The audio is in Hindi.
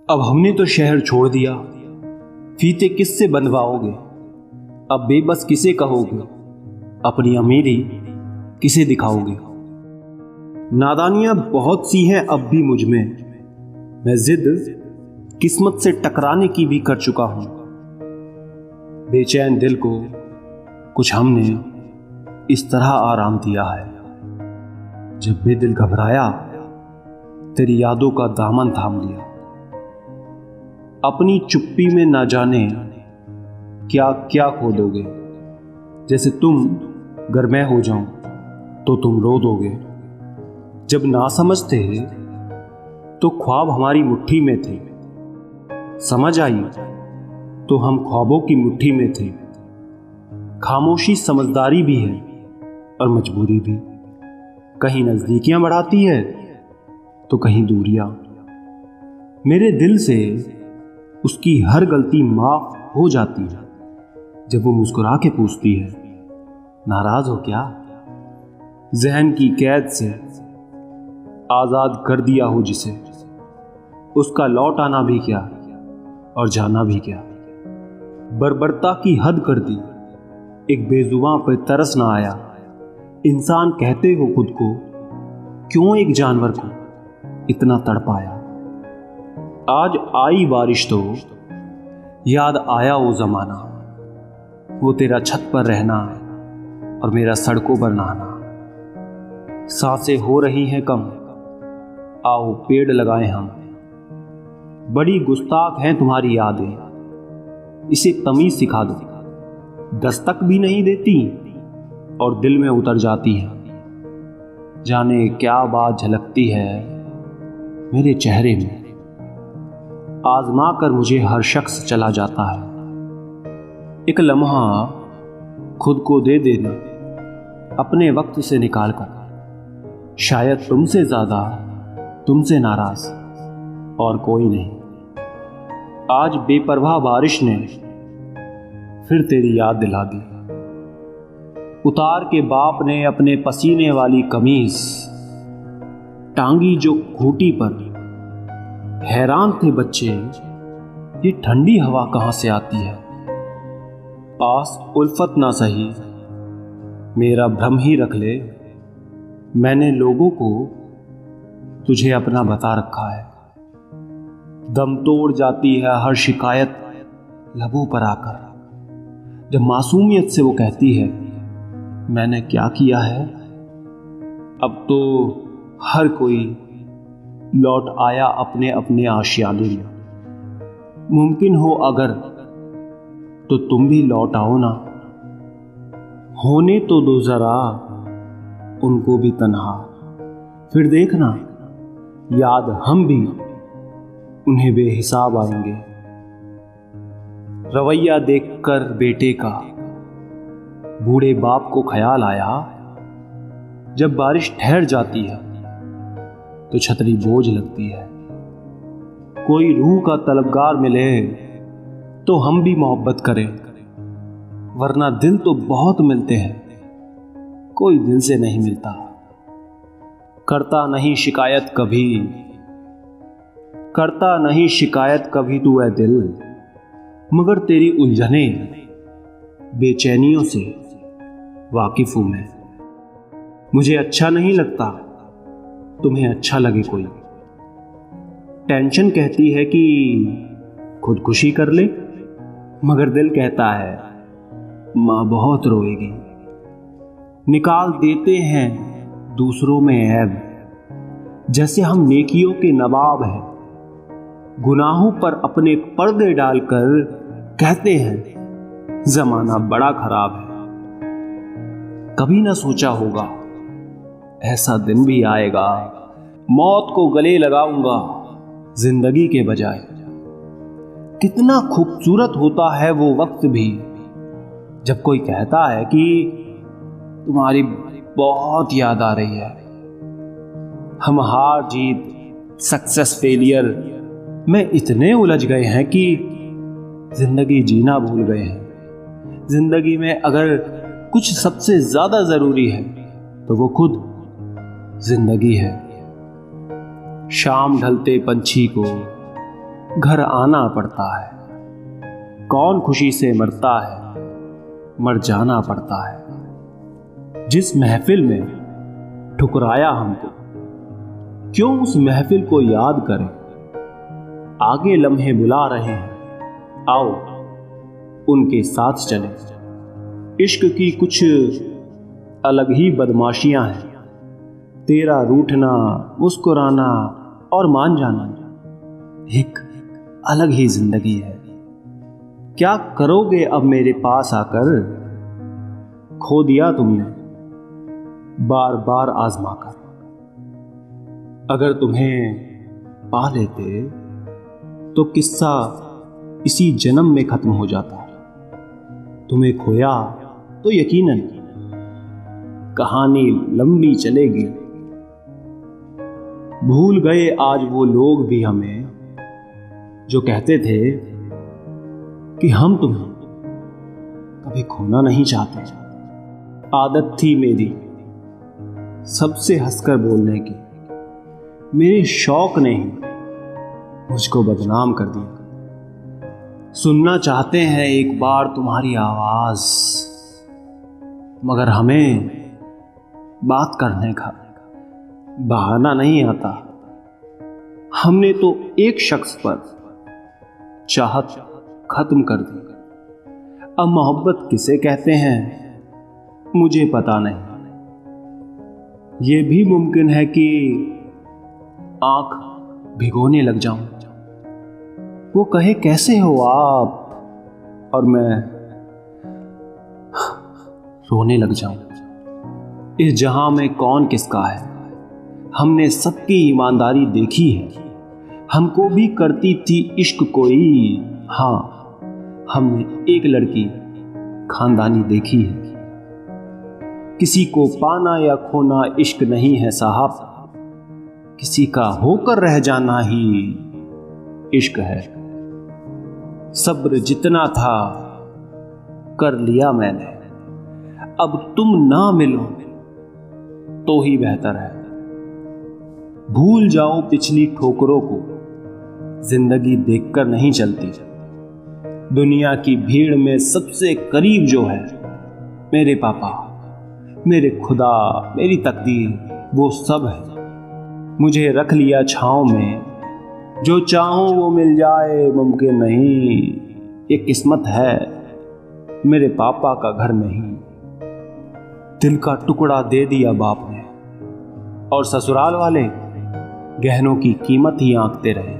अब हमने तो शहर छोड़ दिया, फीते किससे बंधवाओगे? अब बेबस किसे कहोगे? अपनी अमीरी किसे दिखाओगे? नादानियां बहुत सी हैं अब भी मुझ में। मैं जिद किस्मत से टकराने की भी कर चुका हूं। बेचैन दिल को कुछ हमने इस तरह आराम दिया है। जब भी दिल घबराया तेरी यादों का दामन थाम लिया। अपनी चुप्पी में ना जाने क्या क्या खो दोगे। जैसे तुम गर मैं हो जाऊं तो तुम रो दोगे। जब ना समझते तो ख्वाब हमारी मुट्ठी में थे, समझ आई तो हम ख्वाबों की मुट्ठी में थे। खामोशी समझदारी भी है और मजबूरी भी। कहीं नजदीकियां बढ़ाती है तो कहीं दूरियां। मेरे दिल से उसकी हर गलती माफ हो जाती है जब वो मुस्कुरा के पूछती है, नाराज हो क्या? जहन की कैद से आजाद कर दिया हो जिसे, उसका लौट आना भी क्या और जाना भी क्या। बर्बरता की हद कर दी, एक बेजुबां पे तरस ना आया। इंसान कहते हो खुद को, क्यों एक जानवर को इतना तड़पाया। आज आई बारिश तो याद आया वो जमाना, वो तेरा छत पर रहना और मेरा सड़कों पर नहाना। सांसें हो रही हैं कम, आओ पेड़ लगाएं हम। बड़ी गुस्ताख हैं तुम्हारी यादें, इसे तमीज सिखा दो। दस्तक भी नहीं देती और दिल में उतर जाती है। जाने क्या बात झलकती है मेरे चेहरे में, आजमा कर मुझे हर शख्स चला जाता है। एक लम्हा खुद को दे देना अपने वक्त से निकाल कर, शायद तुमसे ज्यादा तुमसे नाराज और कोई नहीं। आज बेपरवाह बारिश ने फिर तेरी याद दिला दी। उतार के बाप ने अपने पसीने वाली कमीज टांगी जो खूंटी पर। हैरान थे बच्चे, ये ठंडी हवा कहां से आती है। पास उल्फत ना सही, मेरा भ्रम ही रख ले। मैंने लोगों को तुझे अपना बता रखा है। दम तोड़ जाती है हर शिकायत लबों पर आकर, जब मासूमियत से वो कहती है, मैंने क्या किया है। अब तो हर कोई लौट आया अपने अपने आशियाने में। मुमकिन हो अगर तो तुम भी लौट आओ ना। होने तो दो जरा उनको भी तन्हा, फिर देखना याद हम भी उन्हें बेहिसाब आएंगे। रवैया देखकर बेटे का बूढ़े बाप को ख्याल आया, जब बारिश ठहर जाती है तो छतरी बोझ लगती है। कोई रूह का तलबगार मिले तो हम भी मोहब्बत करें, वरना दिल तो बहुत मिलते हैं, कोई दिल से नहीं मिलता। करता नहीं शिकायत कभी, करता नहीं शिकायत कभी तू ऐ दिल, मगर तेरी उलझने बेचैनियों से वाकिफ हूं मैं। मुझे अच्छा नहीं लगता तुम्हें अच्छा लगे कोई। टेंशन कहती है कि खुदकुशी कर ले, मगर दिल कहता है मां बहुत रोएगी। निकाल देते हैं दूसरों में ऐब, जैसे हम नेकियों के नवाब हैं। गुनाहों पर अपने पर्दे डालकर कहते हैं जमाना बड़ा खराब है। कभी ना सोचा होगा ऐसा दिन भी आएगा, मौत को गले लगाऊंगा जिंदगी के बजाय। कितना खूबसूरत होता है वो वक्त भी, जब कोई कहता है कि तुम्हारी बहुत याद आ रही है। हम हार जीत, सक्सेस फेलियर में इतने उलझ गए हैं कि जिंदगी जीना भूल गए हैं। जिंदगी में अगर कुछ सबसे ज्यादा जरूरी है तो वो खुद जिंदगी है। शाम ढलते पंछी को घर आना पड़ता है। कौन खुशी से मरता है, मर जाना पड़ता है। जिस महफिल में ठुकराया हमको, क्यों उस महफिल को याद करें। आगे लम्हे बुला रहे हैं, आओ उनके साथ चलें। इश्क की कुछ अलग ही बदमाशियां हैं। तेरा रूठना, मुस्कुराना और मान जाना एक अलग ही जिंदगी है। क्या करोगे अब मेरे पास आकर, खो दिया तुमने बार बार आजमा कर। अगर तुम्हें पा लेते तो किस्सा इसी जन्म में खत्म हो जाता। तुम्हें खोया तो यकीनन कहानी लंबी चलेगी। भूल गए आज वो लोग भी हमें, जो कहते थे कि हम तुम्हें कभी खोना नहीं चाहते। आदत थी मेरी सबसे हंसकर बोलने की, मेरे शौक ने ही मुझको बदनाम कर दिया। सुनना चाहते हैं एक बार तुम्हारी आवाज, मगर हमें बात करने का बहाना नहीं आता। हमने तो एक शख्स पर चाहत खत्म कर दी। अब मोहब्बत किसे कहते हैं मुझे पता नहीं। यह भी मुमकिन है कि आंख भिगोने लग जाऊं, वो कहे कैसे हो आप, और मैं रोने लग जाऊं। इस जहां में कौन किसका है, हमने सबकी ईमानदारी देखी है। हमको भी करती थी इश्क कोई, हाँ हमने एक लड़की खानदानी देखी है। किसी को पाना या खोना इश्क नहीं है साहब, किसी का होकर रह जाना ही इश्क है। सब्र जितना था कर लिया मैंने, अब तुम ना मिलो तो ही बेहतर है। भूल जाओ पिछली ठोकरों को, जिंदगी देखकर नहीं चलती। दुनिया की भीड़ में सबसे करीब जो है मेरे पापा, मेरे खुदा, मेरी तकदीर, वो सब है। मुझे रख लिया छांव में, जो चाहूं वो मिल जाए मुमकिन नहीं। ये किस्मत है मेरे पापा का घर नहीं। दिल का टुकड़ा दे दिया बाप ने, और ससुराल वाले गहनों की कीमत ही आंकते रहे।